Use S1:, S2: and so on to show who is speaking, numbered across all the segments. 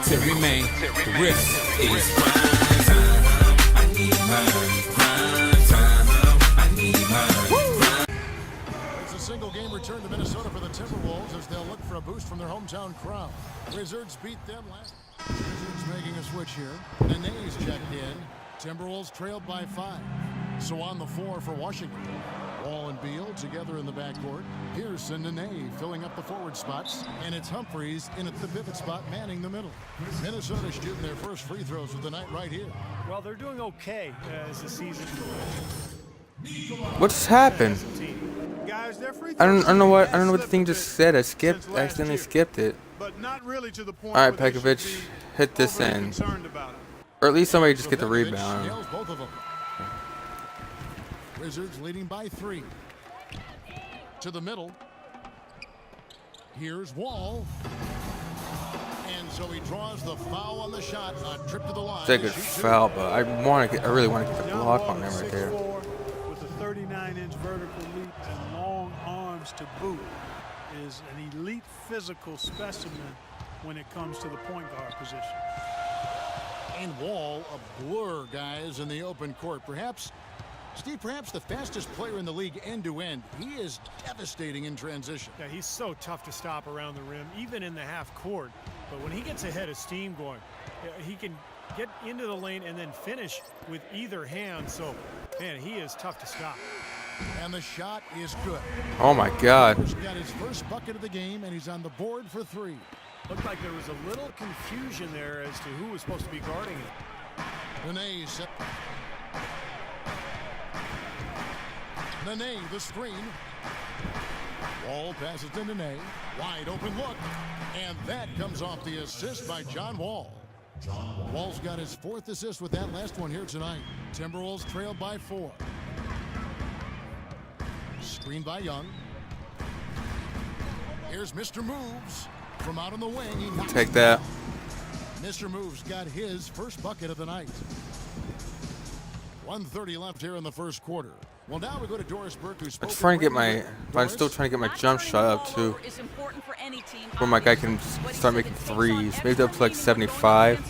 S1: to remain. The risk is grind time. I need mine. Grind time. I need mine.
S2: It's a single game return to Minnesota for the Timberwolves as they'll look for a boost from their hometown crowd. Wizards beat them last. Wizards making a switch here. Nene's checked in. Timberwolves trailed by 5. So on the floor for Washington. Wall and Beal together in the backcourt. Pierce and Nene filling up the forward spots. And it's Humphries in at the pivot spot manning the middle. Minnesota shooting their first free throws of the night right here.
S3: Well, they're doing okay as the season goes.
S4: What's happened?
S3: Guys, their free
S4: I don't know what the
S3: slipped
S4: thing
S3: a
S4: just
S3: bit
S4: said. I
S3: since last
S4: accidentally
S3: year,
S4: skipped it.
S3: but not really to the point
S4: All right,
S3: where they
S4: Pekovic,
S3: should be
S4: hit this
S3: overly
S4: in,
S3: concerned about it.
S4: or at least somebody just get the
S2: Pekovic
S4: rebound.
S2: nails both of them. Wizards leading by 3. To the middle. Here's Wall. And so he draws the foul on the shot. A trip to the line.
S4: It's a good foul, but I really want to get the block on them right there.
S3: 6'4" with a 39-inch vertical leap and long arms to boot is an elite physical specimen when it comes to the point guard position.
S2: And Wall, a blur, guys, in the open court. Perhaps, Steve, perhaps the fastest player in the league end-to-end. He is devastating in transition.
S3: Yeah, he's so tough to stop around the rim, even in the half court. But when he gets ahead of steam going, he can get into the lane and then finish with either hand. So, man, he is tough to stop.
S2: And the shot is good.
S4: Oh my God!
S2: He's got his first bucket of the game, and he's on the board for 3.
S3: Looked like there was a little confusion there as to who was supposed to be guarding it.
S2: Nene set. Nene, the screen. Wall passes to Nene. Wide open look. And that comes off the assist by John Wall. Wall's got his 4th assist with that last one here tonight. Timberwolves trailed by 4. Screen by Young. Here's Mr. Moves from out on the wing. He knocks
S4: Take
S2: it
S4: that.
S2: down. Mr. Moves got his first bucket of the night. 1:30 left here in the first quarter. Well, now we go to Doris Burke, who's
S4: I'm trying to get my. I'm still trying to get my jump shot up too, where my guy can start making threes. Maybe up to like 75.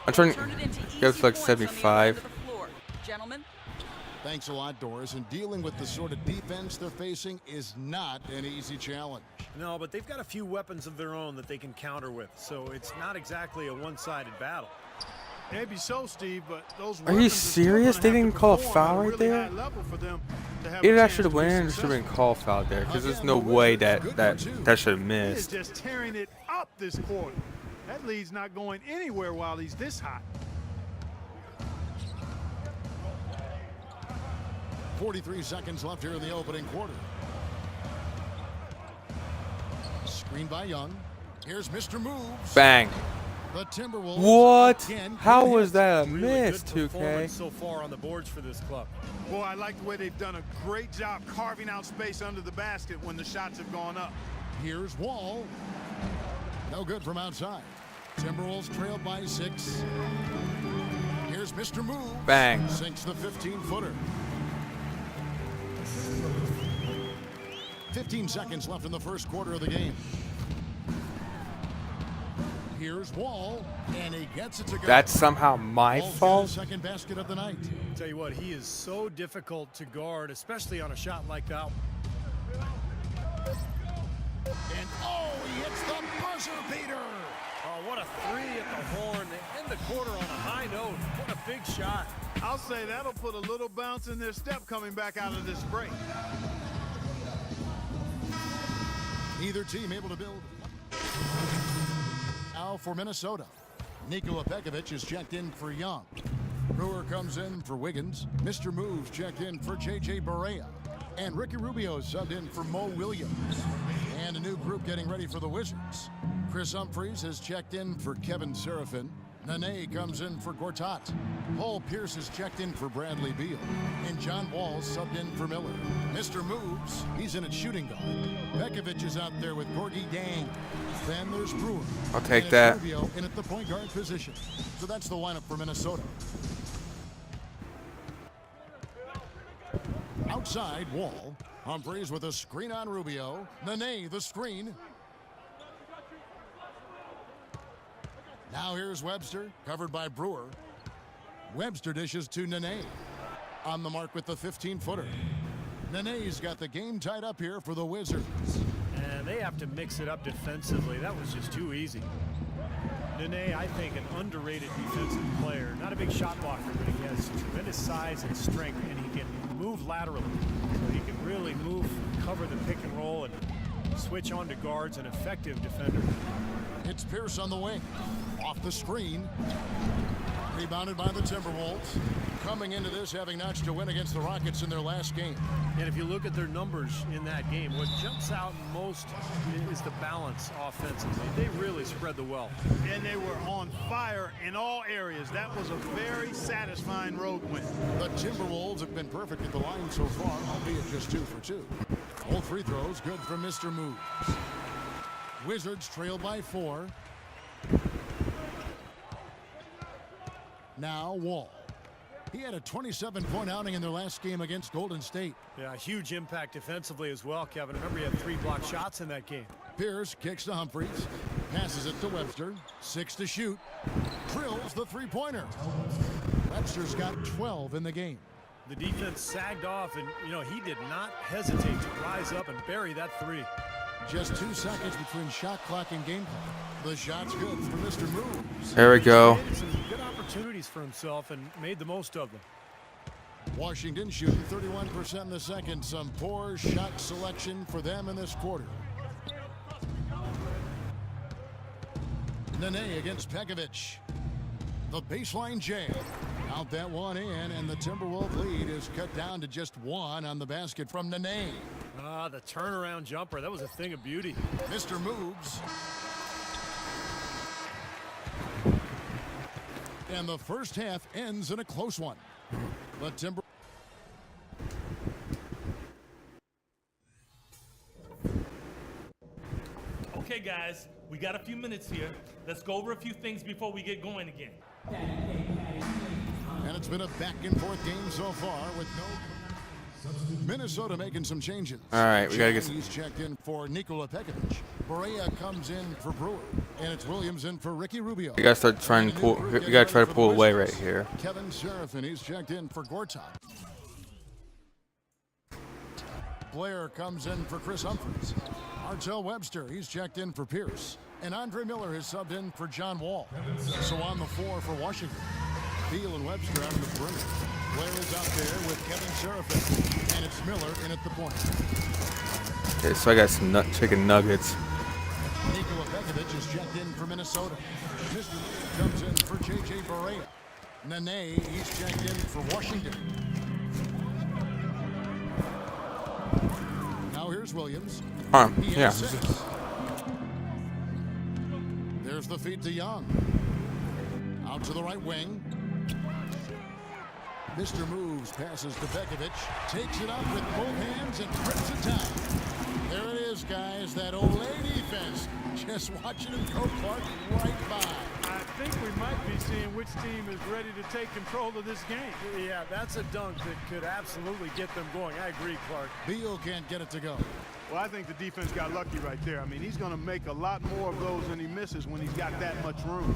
S4: I'm trying to get up to like 75.
S5: Gentlemen.
S2: Thanks a lot, Doris. And dealing with the sort of defense they're facing is not an easy challenge.
S3: No, but they've got a few weapons of their own that they can counter with, so it's not exactly a one-sided battle. Maybe so, Steve, but those
S4: Are you serious? They didn't call a foul right there? Either that should have went or should have been called foul there, because there's no way that should have missed.
S3: He is just tearing it up this quarter. That lead's not going anywhere while he's this hot.
S2: 43 seconds left here in the opening quarter. Screen by Young. Here's Mr. Moves.
S4: Bang.
S2: The Timberwolves.
S4: What?
S2: Again,
S4: How
S2: good
S4: was
S2: hits.
S4: that a
S3: Really
S4: miss,
S3: good
S4: 2K?
S3: performance so far on the boards for this club. Boy, I like the way they've done a great job carving out space under the basket when the shots have gone up.
S2: Here's Wall. No good from outside. Timberwolves trail by 6. Here's Mr. Move.
S4: Bang.
S2: Sinks the 15-footer. 15 seconds left in the first quarter of the game. Here's Wall, and he gets it to go.
S4: That's somehow my
S2: Wall's got
S4: fault?
S2: his second basket of the night.
S3: Tell you what, he is so difficult to guard, especially on a shot like that.
S2: And he hits the buzzer beater.
S3: Oh, what a three at the horn. They end the quarter on a high note. What a big shot. I'll say that'll put a little bounce in their step coming back out of this break.
S2: Either team able to build. Now for Minnesota. Nikola Pekovic is checked in for Young. Brewer comes in for Wiggins. Mr. Moves checked in for J.J. Barea. And Ricky Rubio subbed in for Mo Williams. And a new group getting ready for the Wizards. Chris Humphries has checked in for Kevin Serafin. Nene comes in for Gortat. Paul Pierce is checked in for Bradley Beal. And John Wall subbed in for Miller. Mr. Moves, he's in at shooting guard. Pekovic is out there with Gorgie Gang. Then there's Brewer.
S4: I'll take
S2: And
S4: that.
S2: Rubio in at the point guard position. So that's the lineup for Minnesota. Outside, Wall. Humphries with a screen on Rubio. Nene, the screen. Now here's Webster, covered by Brewer. Webster dishes to Nene. On the mark with the 15-footer. Nene's got the game tied up here for the Wizards.
S3: And they have to mix it up defensively. That was just too easy. Nene, I think, an underrated defensive player. Not a big shot blocker, but he has tremendous size and strength, and he can move laterally. So he can really move, cover the pick and roll, and switch on to guards, an effective defender.
S2: It's Pierce on the wing. Off the screen. Rebounded by the Timberwolves. Coming into this, having notched a win against the Rockets in their last game.
S3: And if you look at their numbers in that game, what jumps out most is the balance offensively. They really spread the wealth.
S5: And they were on fire in all areas. That was a very satisfying road win.
S2: The Timberwolves have been perfect at the line so far, albeit just 2 for 2. All free throws good from Mr. Moves. Wizards trail by 4. Now Wall. He had a 27-point outing in their last game against Golden State.
S3: Yeah, huge impact defensively as well, Kevin. Remember, he had 3 blocked shots in that game.
S2: Pierce kicks to Humphries. Passes it to Webster. 6 to shoot. Drills the three-pointer. Webster's got 12 in the game.
S3: The defense sagged off, and, he did not hesitate to rise up and bury that 3.
S2: Just 2 seconds between shot clock and game clock. The shot's good for Mr. Moves.
S4: There we go.
S3: He had some good opportunities for himself and made the most of them.
S2: Washington shooting 31% in the second. Some poor shot selection for them in this quarter. Nene against Pekovic. The baseline jam. Out that one in, and the Timberwolves lead is cut down to just 1 on the basket from Nene.
S3: The turnaround jumper, that was a thing of beauty.
S2: Mr. Moves. And the first half ends in a close one. The Timber.
S6: Okay, guys, we got a few minutes here. Let's go over a few things before we get going again.
S2: And it's been a back-and-forth game so far with no. Minnesota making some changes.
S4: All right, we gotta get.
S2: He's checked in for Nikola Pekovic. Barea comes in for Brewer, and it's Williams in for Ricky Rubio.
S4: We gotta start trying to pull. We gotta try to pull away right here.
S2: Kevin Serafin, he's checked in for Gortat. Blair comes in for Chris Humphries. Artel Webster, he's checked in for Pierce. And Andre Miller has subbed in for John Wall. So on the floor for Washington, Beal and Webster out on the perimeter. Blair is out there with Kevin Serafin. And it's Miller in at the point.
S4: Okay, so I got some chicken nuggets.
S2: Nikola Pekovic is checked in for Minnesota. Mr. Lee comes in for J.J. Barea. Nene, he's checked in for Washington. Now here's Williams. He
S4: Yeah.
S2: has 6. There's the feed to Young. Out to the right wing. Mr. Moves passes to Pekovic. Takes it up with both hands and trips it down. There it is, guys. That Olay defense. Just watching him go Clark right by.
S5: I think we might be seeing which team is ready to take control of this game.
S3: Yeah, that's a dunk that could absolutely get them going. I agree, Clark.
S2: Beal can't get it to go.
S5: Well, I think the defense got lucky right there. I mean, he's going to make a lot more of those than he misses when he's got that much room.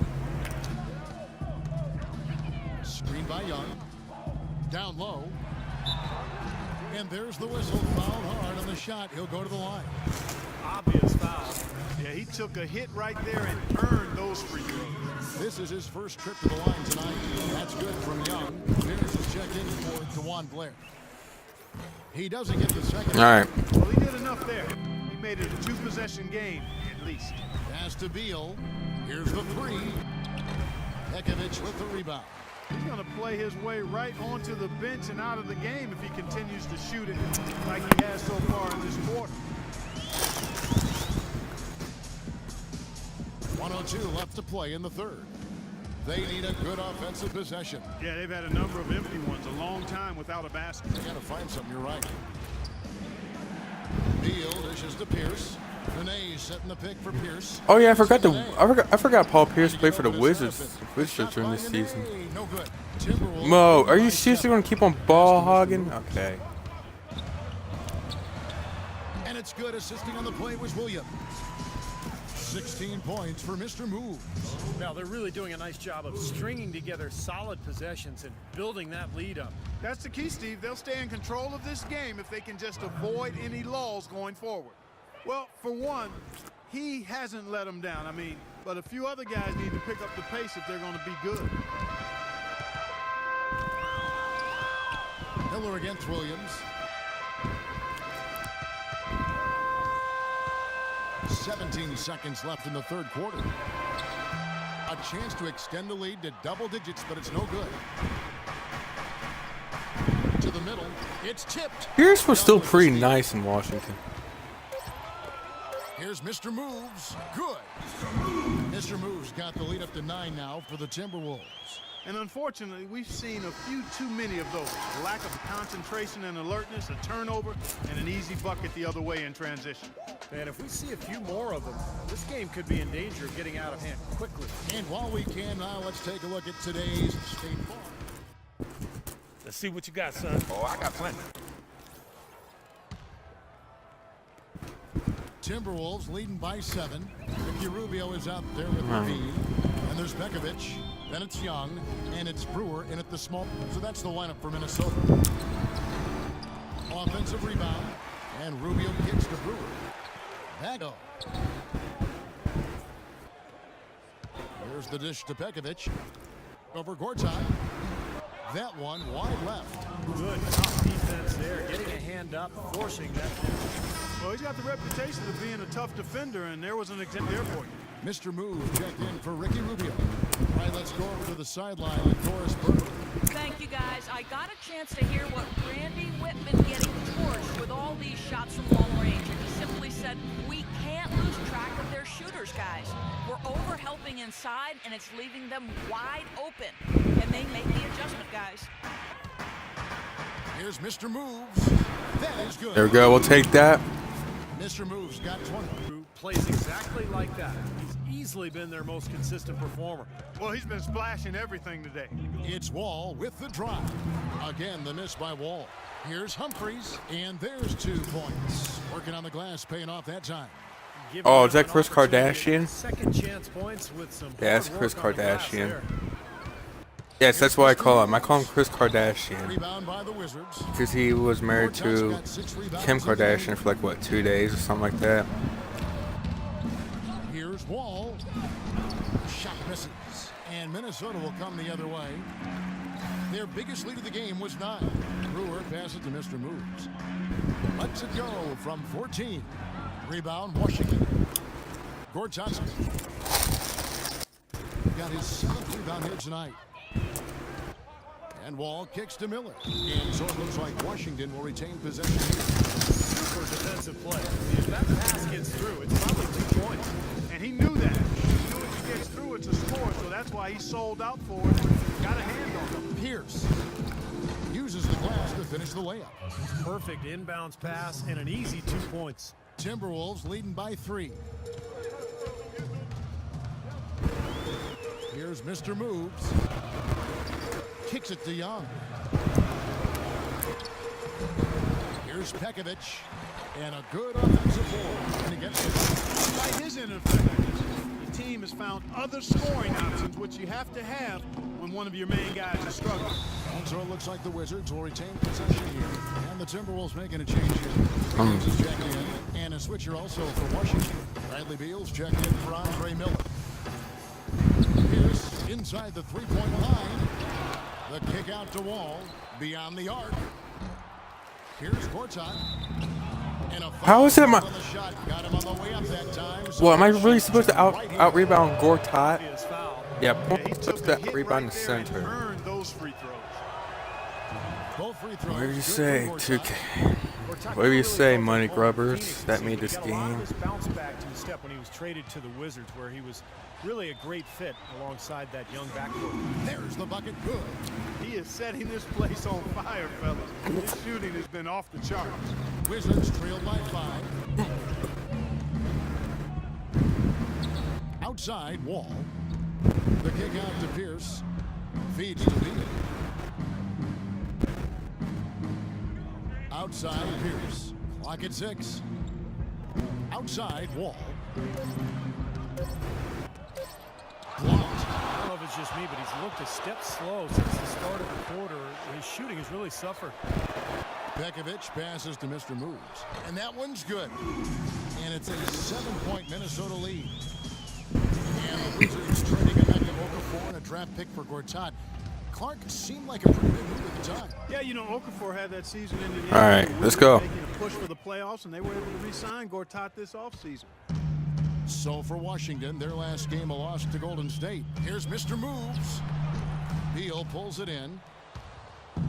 S2: Screen by Young. Down low. And there's the whistle. Fouled hard on the shot. He'll go to the line.
S3: Obvious foul.
S5: Yeah, he took a hit right there and earned those free throws.
S2: This is his first trip to the line tonight. That's good from Young. Pierce is checked in for DeJuan Blair. He doesn't get the second.
S4: All right.
S5: Well, he did enough there. He made it a 2-possession game, at least.
S2: Pass to Beal. Here's the 3. Pekovic with the rebound.
S5: He's going to play his way right onto the bench and out of the game if he continues to shoot it like he has so far in this quarter.
S2: 1:02 left to play in the third. They need a good offensive possession.
S5: Yeah, they've had a number of empty ones, a long time without a basket.
S2: They got to find something, you're right. Beal dishes to Pierce. Nene setting the pick for Pierce.
S4: Oh yeah, I forgot Paul Pierce played for the Wizards during this season.
S2: No good. Timberwolves.
S4: Mo, are you seriously gonna keep on ball hogging? Okay.
S2: It's good. Assisting on the play was Williams. 16 points for Mr. Moves.
S3: Now, they're really doing a nice job of stringing together solid possessions and building that lead up.
S5: That's the key, Steve. They'll stay in control of this game if they can just avoid any lulls going forward. Well, for one, he hasn't let them down. I mean, but a few other guys need to pick up the pace if they're going to be good.
S2: Miller against Williams. 17 seconds left in the third quarter. A chance to extend the lead to double digits, but it's no good. To the middle. It's tipped.
S4: Pierce was still pretty nice in Washington.
S2: Here's Mr. Moves. Good. Mr. Moves got the lead up to 9 now for the Timberwolves.
S5: And unfortunately, we've seen a few too many of those. A lack of concentration and alertness, a turnover, and an easy bucket the other way in transition.
S3: And if we see a few more of them, this game could be in danger of getting out of hand quickly.
S2: And while we can now, let's take a look at today's State Farm.
S6: Let's see what you got, son.
S1: Oh, I got plenty.
S2: Timberwolves leading by 7. Ricky Rubio is out there with Levine. And there's Bekovic. Then it's Young. And it's Brewer in at the small. So that's the lineup for Minnesota. Offensive rebound. And Rubio kicks to Brewer. Bago. Here's the dish to Bekovic. Over Gortat. That one wide left.
S3: Good tough defense there, getting a hand up, forcing that finish.
S5: Well, he's got the reputation of being a tough defender, and there was an example there for you.
S2: Mr. Move checked in for Ricky Rubio. All right, let's go over to the sideline with Doris Burke.
S7: Thank you, guys. I got a chance to hear what Randy Whitman getting torched with all these shots from long range, and he simply said, we can't lose track of their shooters, guys. We're over-helping inside, and it's leaving them wide open. And they made the adjustment, guys.
S2: Here's Mr. Moves. That is good.
S4: There we go. We'll take that.
S2: Mr. Moves got 20.
S3: Who plays exactly like that. He's easily been their most consistent performer.
S5: Well, he's been splashing everything today.
S2: It's Wall with the drive. Again, the miss by Wall. Here's Humphries, and there's 2 points. Working on the glass, paying off that time.
S4: Oh, is that Chris Kardashian?
S3: Second chance points with some
S4: Yeah, it's
S3: hard
S4: Chris
S3: work on the glass
S4: Kardashian.
S3: there.
S4: Yes, that's what I call him. I call him Chris Kardashian
S2: Rebound by the Wizards.
S4: because he was married to Kim Kardashian for like, what, 2 days or something like that.
S2: Here's Wall. Shot misses. And Minnesota will come the other way. Their biggest lead of the game was 9. Brewer passes to Mr. Moves. Lets it go from 14. Rebound, Washington. Gortatski. Got his 7th rebound here tonight. And Wall kicks to Miller. And so it looks like Washington will retain possession here.
S3: Super defensive play. If that pass gets through, it's probably 2 points.
S5: And he knew that. He knew if he gets through, it's a score, so that's why he sold out for it. Got a hand on him.
S2: Pierce uses the glass to finish the layup.
S3: Perfect inbounds pass and an easy 2 points.
S2: Timberwolves leading by 3. Here's Mr. Moves. Kicks it to Young. Here's Pekovic. And a good offensive board. And he gets it.
S5: Despite his ineffectiveness, the team has found other scoring options, which you have to have when one of your main guys is struggling.
S2: And so it looks like the Wizards will retain possession here. And the Timberwolves making a change here. Williams is checked in. And a switcher also for Washington. Bradley Beal's checked in for Andre Miller. Pierce inside the three-point line. The kick out to Wall. Beyond the arc. Here's Gortat. And a
S4: How is it
S2: on
S4: my...
S2: the shot. Got him on the way up that time. So
S4: Well, am I really supposed to out rebound Gortat?
S3: His foul.
S4: Yeah,
S5: He
S4: put
S5: took
S4: that
S5: the hit
S4: rebound in
S5: right
S4: the
S5: there and
S4: center.
S5: earned those free throws.
S2: both free throws.
S4: What did you
S2: good
S4: say?
S2: for
S4: 2K.
S2: Gortat.
S4: What do you say, money grubbers? That made this game.
S3: Bounce back to a step when he was traded to the Wizards, where he was really a great fit alongside that young backcourt.
S2: There's the bucket. Good.
S5: He is setting this place on fire, fellas. His shooting has been off the charts.
S2: Wizards trailed by 5. Outside, Wall. The kick out to Pierce. Feeds to Beal. Outside, Pierce. Clock at 6. Outside, Wall. Blocked.
S3: I don't know if it's just me, but he's looked a step slow since the start of the quarter. His shooting has really suffered.
S2: Pekovic passes to Mr. Moves. And that one's good. And it's a 7-point Minnesota lead. And the Wizards trading Emeka Okafor and a draft pick for Gortat. Clark seemed like a pretty good move at the time.
S5: Yeah, you know, Okafor had that season into the
S4: All right, let's go.
S5: Making a push for the playoffs, and they were able to re-sign Gortat this offseason.
S2: So for Washington, their last game a loss to Golden State. Here's Mr. Moves. Beal pulls it in.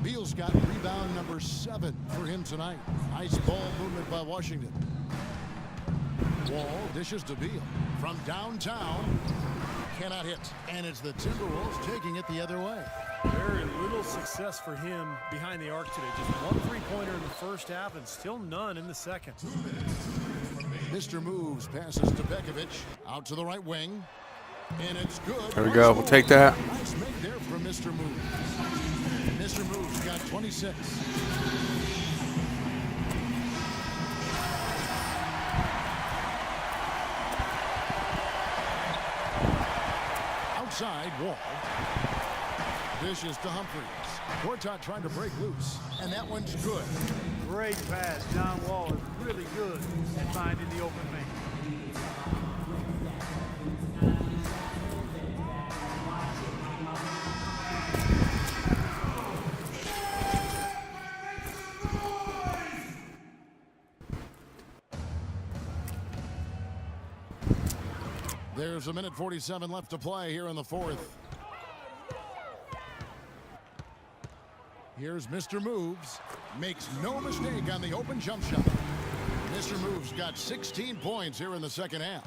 S2: Beal's got rebound number 7 for him tonight. Nice ball movement by Washington. Wall dishes to Beal from downtown. Cannot hit. And it's the Timberwolves taking it the other way.
S3: Very little success for him behind the arc today. Just one three-pointer in the first half and still none in the second.
S2: Mr. Moves passes to Pekovic. Out to the right wing. And it's good.
S4: There we go. We'll take that.
S2: Nice make there from Mr. Moves. Mr. Moves got 26. Outside, Wall. Dishes to Humphries. Gortat trying to break loose. And that one's good.
S5: Great pass. John Wall is really good at finding the open man.
S2: There's a minute 47 left to play here in the fourth. Here's Mr. Moves. Makes no mistake on the open jump shot. Mr. Moves got 16 points here in the second half.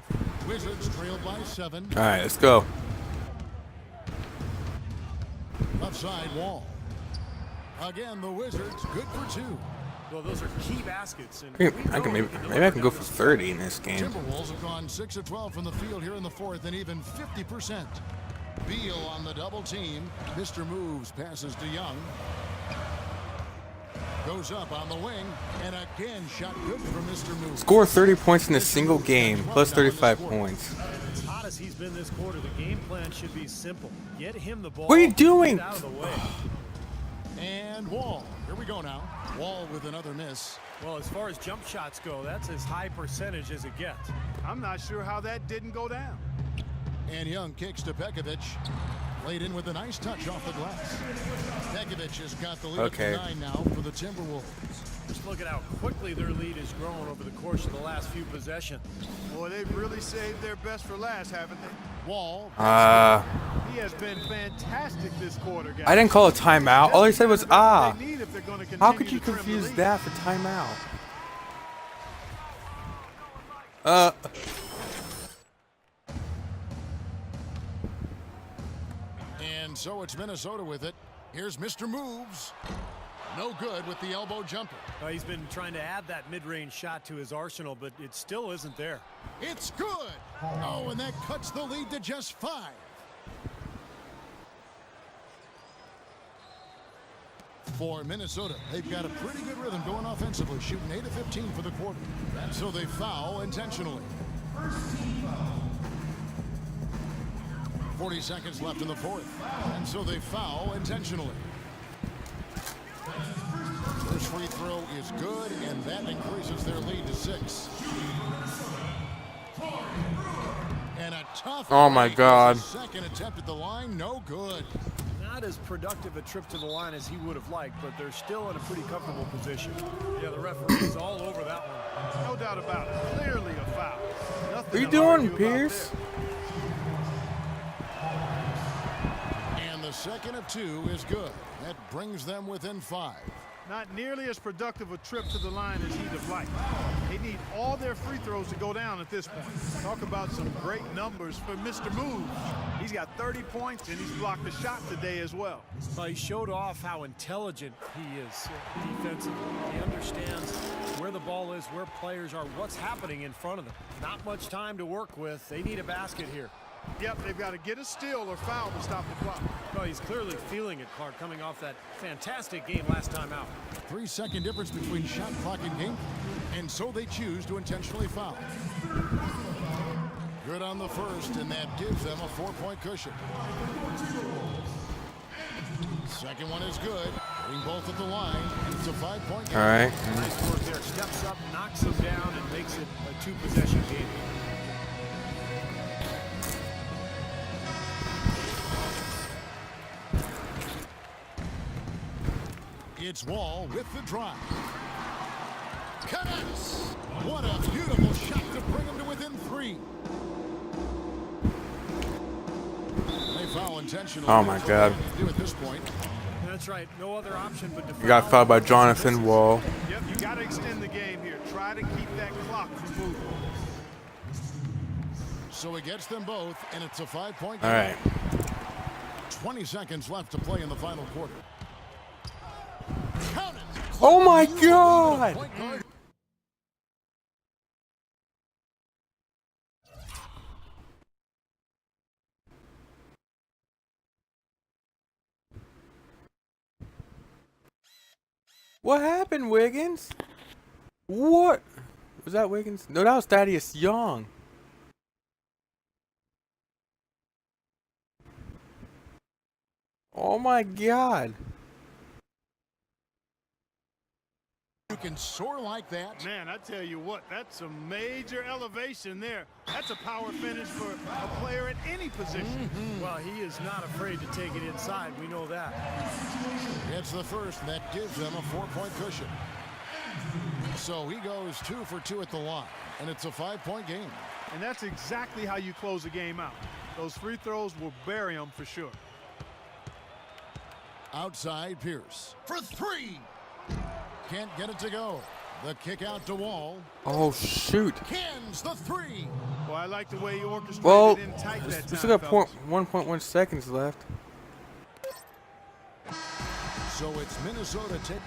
S2: Wizards trailed by 7.
S4: All right, let's go.
S2: Left side, Wall. Again, the Wizards good for 2.
S3: Well, those are key baskets. And
S4: Maybe I can go for 30 in this game.
S2: Timberwolves have gone 6 of 12 from the field here in the fourth and even 50%. Beal on the double team. Mr. Moves passes to Young. Goes up on the wing, and again shot good from Mr. Moves.
S4: Score 30 points in a single game, plus 35 points.
S3: as hot as he's been this quarter, the game plan should be simple. Get him the ball.
S4: What are you doing?
S3: Get out of the way.
S2: And Wall. Here we go now. Wall with another miss.
S3: Well, as far as jump shots go, that's as high percentage as it gets.
S5: I'm not sure how that didn't go down.
S2: And Young kicks to Pekovic. Laid in with a nice touch off the glass. Pekovic has got the lead at 9 now for the Timberwolves.
S3: Just look at how quickly their lead has grown over the course of the last few possessions.
S5: Boy, they've really saved their best for last, haven't they?
S2: Wall.
S5: He has been fantastic this quarter, guys.
S4: I didn't call a timeout. All he said was, ah.
S5: They need if they're gonna
S4: How
S5: continue
S4: could you
S5: to trim the
S4: confuse
S5: lead.
S4: that for timeout?
S2: And so it's Minnesota with it. Here's Mr. Moves. No good with the elbow jumper.
S3: He's been trying to add that mid-range shot to his arsenal, but it still isn't there.
S2: It's good. Oh, and that cuts the lead to just 5. For Minnesota, they've got a pretty good rhythm going offensively, shooting 8 of 15 for the quarter. And so they foul intentionally. 40 seconds left in the fourth. And so they foul intentionally. First free throw is good, and that increases their lead to 6. And a tough.
S4: Oh my God.
S2: Second attempt at the line, no good.
S3: Not as productive a trip to the line as he would have liked, but they're still in a pretty comfortable position. Yeah, the referee is all over that one.
S5: No doubt about it. Clearly a foul. Nothing
S4: What are you
S5: to
S4: doing,
S5: argue about
S4: Pierce?
S5: there.
S2: And the second of 2 is good. That brings them within 5.
S5: Not nearly as productive a trip to the line as he'd have liked. They need all their free throws to go down at this point. Talk about some great numbers for Mr. Moves. He's got 30 points, and he's blocked a shot today as well.
S3: He showed off how intelligent he is defensively. He understands where the ball is, where players are, what's happening in front of them. Not much time to work with. They need a basket here.
S5: Yep, they've got to get a steal or foul to stop the clock.
S3: Well, he's clearly feeling it, Clark, coming off that fantastic game last time out.
S2: 3-second difference between shot clock and game, and so they choose to intentionally foul. Good on the first, and that gives them a 4-point cushion. Second one is good. Hitting both at the line, and it's a 5-point game.
S4: All right.
S3: Nice work there. Steps up, knocks him down, and makes it a 2-possession game.
S2: It's Wall with the drive. Connects. What a beautiful shot to bring him to within 3. They foul intentionally.
S4: Oh my God.
S2: Do at this point.
S3: That's right. No other option but to
S4: He got fouled by Jonathan Wall.
S5: Yep, you got to extend the game here. Try to keep that clock from moving.
S2: So he gets them both, and it's a 5-point game.
S4: All right.
S2: 20 seconds left to play in the final quarter. Count it.
S4: Oh my God.
S2: Point guard.
S4: What happened, Wiggins? What? Was that Wiggins? No, that was Thaddeus Young. Oh my God.
S2: You can soar like that.
S5: Man, I tell you what, that's a major elevation there. That's a power finish for a player at any position.
S3: Well, he is not afraid to take it inside. We know that.
S2: It's the first, and that gives them a 4-point cushion. So he goes 2 for 2 at the line, and it's a 5-point game.
S5: And that's exactly how you close a game out. Those free throws will bury them for sure.
S2: Outside Pierce for 3. Can't get it to go. The kick out to Wall.
S4: Oh shoot.
S2: Cans the 3.
S5: Well, I like the way he orchestrated
S4: Well,
S5: in tight that
S4: we
S5: time,
S4: still got
S5: fellas.
S4: 1.1 seconds left.
S2: So it's Minnesota take.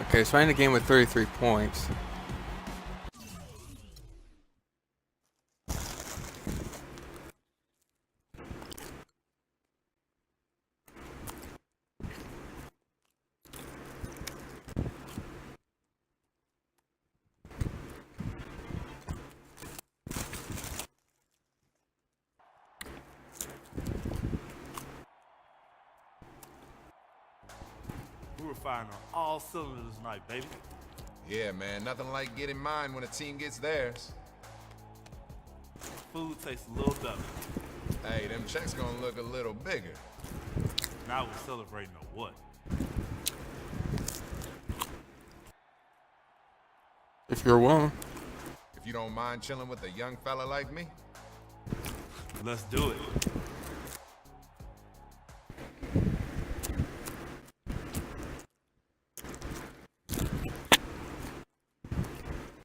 S4: Okay, so I end the game with 33 points.
S8: We were firing on all cylinders tonight, baby.
S1: Yeah, man, nothing like getting mine when a team gets theirs.
S8: Food tastes a little better.
S1: Hey, them checks gonna look a little bigger.
S8: Now we're celebrating a what?
S4: If you're willing.
S1: If you don't mind chilling with a young fella like me.
S8: Let's do it.